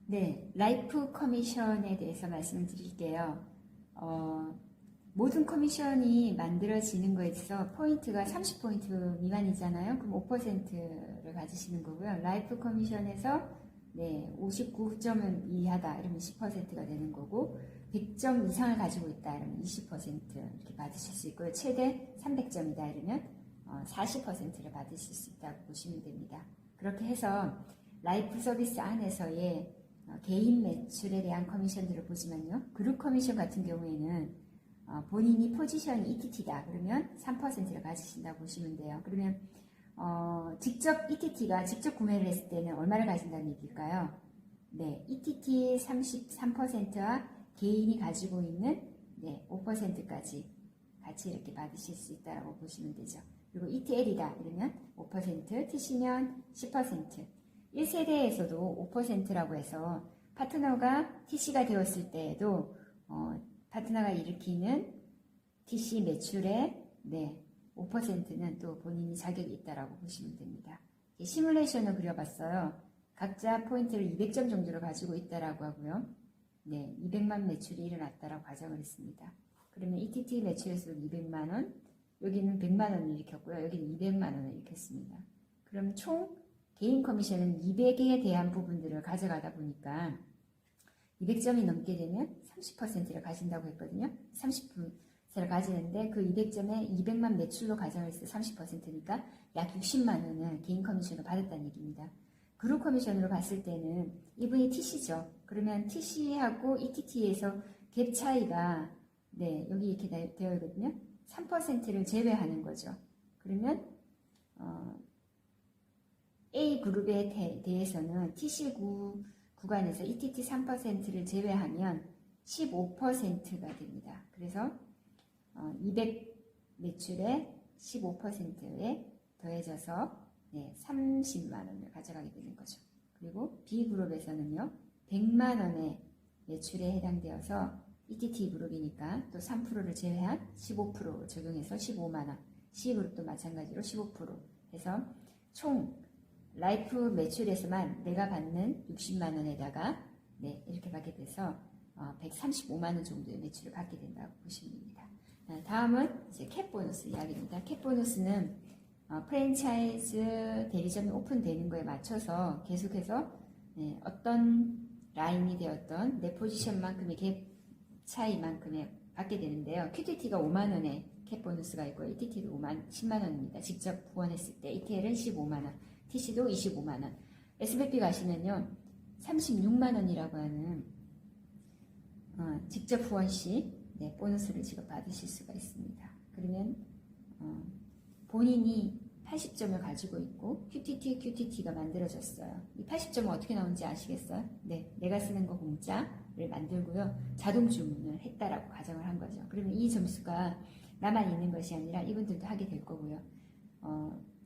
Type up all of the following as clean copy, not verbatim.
네, 라이프 커미션에 대해서 말씀을 드릴게요. 모든 커미션이 만들어지는 거에 있어서 포인트가 30포인트 미만이잖아요. 그럼 5%를 가지시는 거고요. 라이프 커미션에서 59점은 이하다 이러면 10%가 되는 거고, 100점 이상을 가지고 있다 이러면 20% 이렇게 받으실 수 있고요. 최대 300점이다 이러면 40%를 받으실 수 있다고 보시면 됩니다. 그렇게 해서 라이프 서비스 안에서의 개인 매출에 대한 커미션들을 보지만요. 그룹 커미션 같은 경우에는 본인이 포지션이 ETT다 그러면 3%를 가지신다고 보시면 돼요. 그러면 직접 ETT가 직접 구매를 했을 때는 얼마를 가진다는 얘기일까요? 네, ETT 33%와 개인이 가지고 있는 5%까지 같이 이렇게 받으실 수 있다고 보시면 되죠. 그리고 ETL이다 이러면 5%, TC면 10%. 1세대에서도 5%라고 해서 파트너가 TC가 되었을 때에도 파트너가 일으키는 TC 매출의 5%는 또 본인이 자격이 있다라고 보시면 됩니다. 시뮬레이션을 그려봤어요. 각자 포인트를 200점 정도로 가지고 있다라고 하고요. 200만 매출이 일어났다라고 가정을 했습니다. 그러면 ETT 매출에서 200만원, 여기는 100만원을 일으켰고요. 여기는 200만원을 일으켰습니다. 그럼 총 개인 커미션은 200에 대한 부분들을 가져가다 보니까 200점이 넘게 되면 30%를 가진다고 했거든요. 30%를 가지는데 그 200점에 200만 매출로 가정을 해서 30%니까 약 60만원을 개인 커미션으로 받았다는 얘기입니다. 그룹 커미션으로 봤을 때는 이분이 TC죠. 그러면 TC하고 ETT에서 갭 차이가 여기 이렇게 되어 있거든요. 3%를 제외하는 거죠. 그러면 A그룹에 대해서는 TC 구간에서 ETT 3%를 제외하면 15%가 됩니다. 그래서 200 매출에 15%에 더해져서 30만원을 가져가게 되는 거죠. 그리고 B그룹에서는요 100만원의 매출에 해당되어서 ETT 그룹이니까 또 3%를 제외한 15% 적용해서 15만원, C그룹도 마찬가지로 15% 해서 총 라이프 매출에서만 내가 받는 60만원에다가 이렇게 받게 돼서 135만원 정도의 매출을 받게 된다고 보시면 됩니다. 다음은 이제 캡 보너스 이야기입니다. 캡 보너스는 프랜차이즈 대리점이 오픈되는 거에 맞춰서 계속해서 어떤 라인이 되었던 내 포지션만큼의 갭 차이만큼의 받게 되는데요. QTT가 5만원의 캡 보너스가 있고 ETT도 10만원입니다. 직접 후원했을 때 ETL은 15만원, TC도 25만원. SBP 가시면요 36만원이라고 하는 직접 후원 시 보너스를 지급 받으실 수가 있습니다. 그러면 본인이 80점을 가지고 있고 QTT가 만들어졌어요. 이 80점은 어떻게 나오는지 아시겠어요? 내가 쓰는 거 공짜를 만들고요. 자동 주문을 했다라고 가정을 한 거죠. 그러면 이 점수가 나만 있는 것이 아니라 이분들도 하게 될 거고요.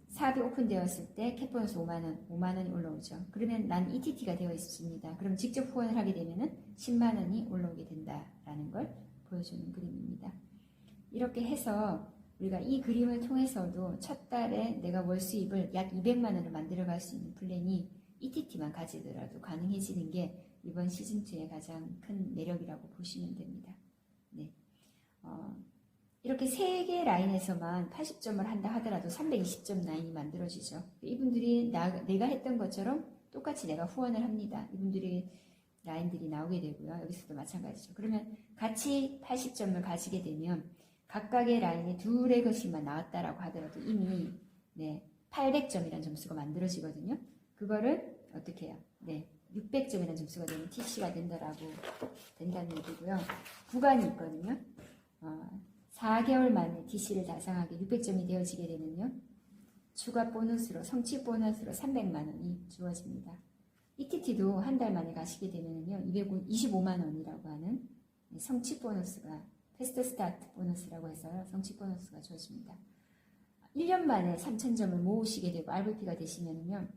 사업이 오픈되었을 때 캡보너스 5만원이 올라오죠. 그러면 난 ETT가 되어 있습니다. 그럼 직접 후원을 하게 되면 10만원이 올라오게 된다라는 걸 보여주는 그림입니다. 이렇게 해서 우리가 이 그림을 통해서도 첫 달에 내가 월 수입을 약 200만원을 만들어갈 수 있는 플랜이 ETT만 가지더라도 가능해지는 게 이번 시즌2의 가장 큰 매력이라고 보시면 됩니다. 이렇게 3개 라인에서만 80점을 한다 하더라도 320점 라인이 만들어지죠. 이분들이 내가 했던 것처럼 똑같이 내가 후원을 합니다. 이분들이 라인들이 나오게 되고요. 여기서도 마찬가지죠. 그러면 같이 80점을 가지게 되면 각각의 라인에 2레거씩만 나왔다라고 하더라도 이미 800점이라는 점수가 만들어지거든요. 그거를 어떻게 해요? 600점이라는 점수가 되면 TC가 된다는 얘기고요. 구간이 있거든요. 4개월 만에 TC를 달성하게 600점이 되어지게 되면요. 추가 보너스로, 성취 보너스로 300만원이 주어집니다. ETT도 한 달 만에 가시게 되면요. 225만원이라고 하는 성취 보너스가, 패스트 스타트 보너스라고 해서요. 성취 보너스가 주어집니다. 1년 만에 3,000점을 모으시게 되고 RVP가 되시면요.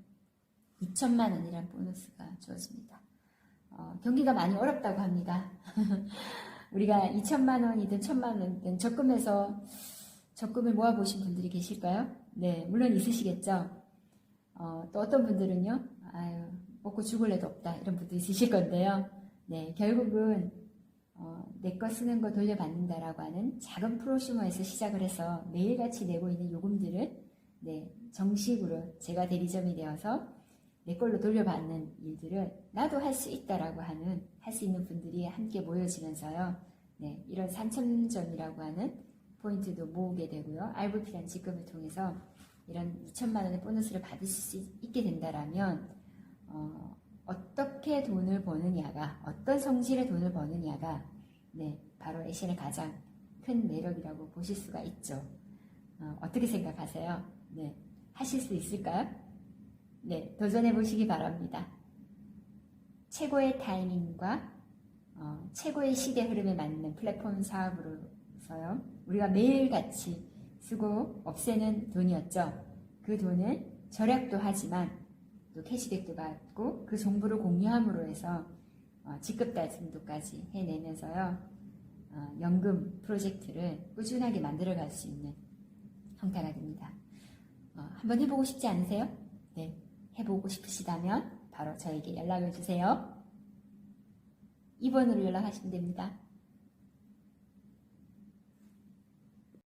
2천만원이라는 보너스가 주어집니다. 경기가 많이 어렵다고 합니다. 우리가 2천만원이든 1,000만원이든 적금을 모아보신 분들이 계실까요? 물론 있으시겠죠. 또 어떤 분들은요, 먹고 죽을래도 없다 이런 분도 있으실 건데요. 네, 결국은 내 거 쓰는 거 돌려받는다라고 하는 작은 프로슈머에서 시작을 해서 매일같이 내고 있는 요금들을 네, 정식으로 제가 대리점이 되어서 내 걸로 돌려받는 일들을 나도 할 수 있다라고 하는 할 수 있는 분들이 함께 모여지면서요. 네, 이런 3,000점이라고 하는 포인트도 모으게 되고요. RVP라는 직급을 통해서 이런 2천만 원의 보너스를 받을 수 있게 된다라면 어떻게 돈을 버느냐가 어떤 성질의 돈을 버느냐가 네, 바로 애신의 가장 큰 매력이라고 보실 수가 있죠. 어떻게 생각하세요? 네, 하실 수 있을까요? 네, 도전해 보시기 바랍니다. 최고의 타이밍과 최고의 시대 흐름에 맞는 플랫폼 사업으로서요. 우리가 매일같이 쓰고 없애는 돈이었죠. 그 돈을 절약도 하지만 또 캐시백도 받고 그 정보를 공유함으로 해서 직급 달성도까지 해내면서요. 연금 프로젝트를 꾸준하게 만들어갈 수 있는 형태가 됩니다. 한번 해보고 싶지 않으세요? 네, 해보고 싶으시다면 바로 저에게 연락을 주세요. 2번으로 연락하시면 됩니다.